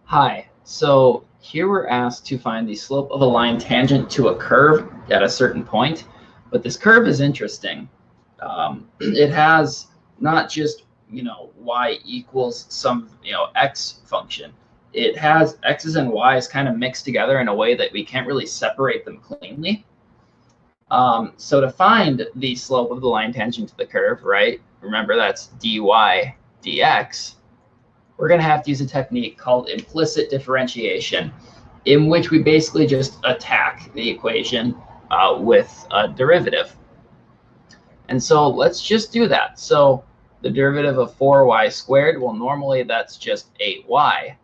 Hi, so here we're asked to find the slope of a line tangent to a curve at a certain point, but this curve is interesting. It has not just, y equals some, x function. It has x's and y's kind of mixed together in a way that we can't really separate them cleanly. So to find the slope of the line tangent to the curve, right, remember that's dy dx, we're going to have to use a technique called implicit differentiation, in which we basically just attack the equation with a derivative. And so let's just do that. So the derivative of 4y squared, well, normally that's just 8y.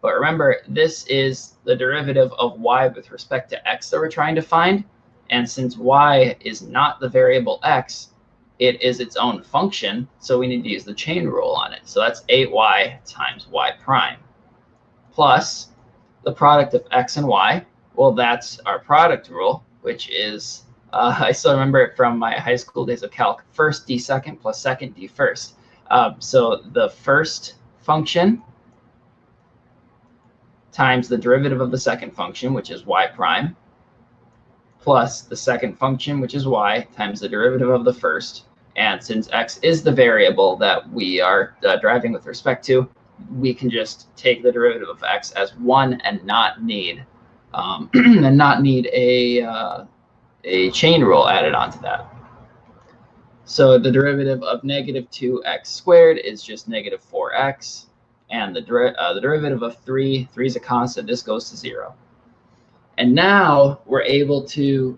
But remember, this is the derivative of y with respect to x that we're trying to find. And since y is not the variable x, it is its own function, so we need to use the chain rule on it. So that's 8y times y prime plus the product of x and y. Well, that's our product rule, which is, I still remember it from my high school days of calc, first d second plus second d first. So the first function times the derivative of the second function, which is y prime, plus the second function, which is y, times the derivative of the first. And since x is the variable that we are deriving with respect to, we can just take the derivative of x as 1 and not need a chain rule added onto that. So the derivative of negative 2x squared is just negative 4x, and the derivative of 3 is a constant. This goes to 0. And now we're able to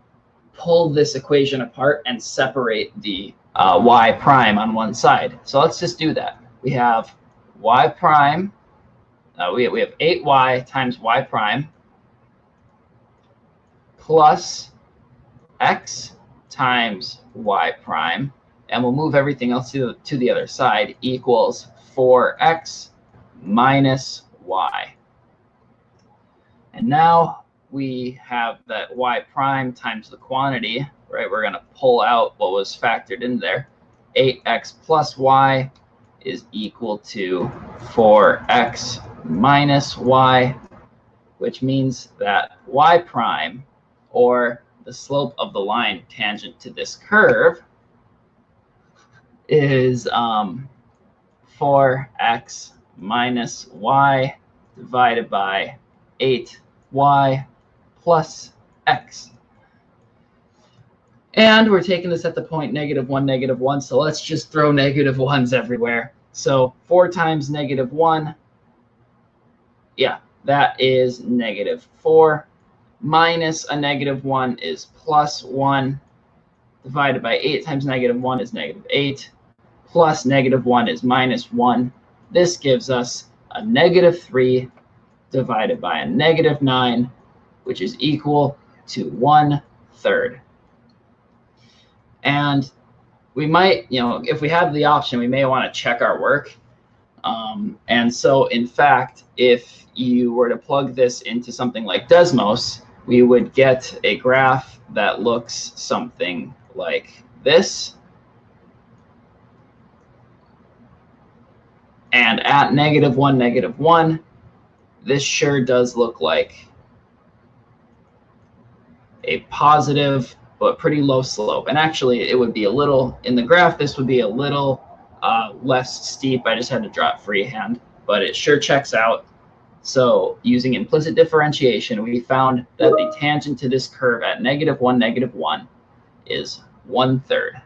pull this equation apart and separate the y prime on one side. So let's just do that. We have y prime, we have 8y times y prime plus x times y prime, and we'll move everything else to the other side, equals 4x minus y. And now we have that y prime times the quantity, right? We're going to pull out what was factored in there. 8x plus y is equal to 4x minus y, which means that y prime, or the slope of the line tangent to this curve, is 4x minus y divided by 8y plus x. And we're taking this at the point -1, -1, so let's just throw negative ones everywhere. So 4 times -1, yeah, that is -4, minus a -1 is +1, divided by 8 times -1 is -8, plus -1 is -1. This gives us a -3 divided by a -9, which is equal to 1/3. And we might, if we have the option, we may want to check our work. And so, in fact, if you were to plug this into something like Desmos, we would get a graph that looks something like this. And at -1, -1, this sure does look like a positive but pretty low slope. And actually, it would be a little, in the graph, this would be a little less steep. I just had to draw it freehand, but it sure checks out. So using implicit differentiation, we found that the tangent to this curve at -1, -1 is 1/3.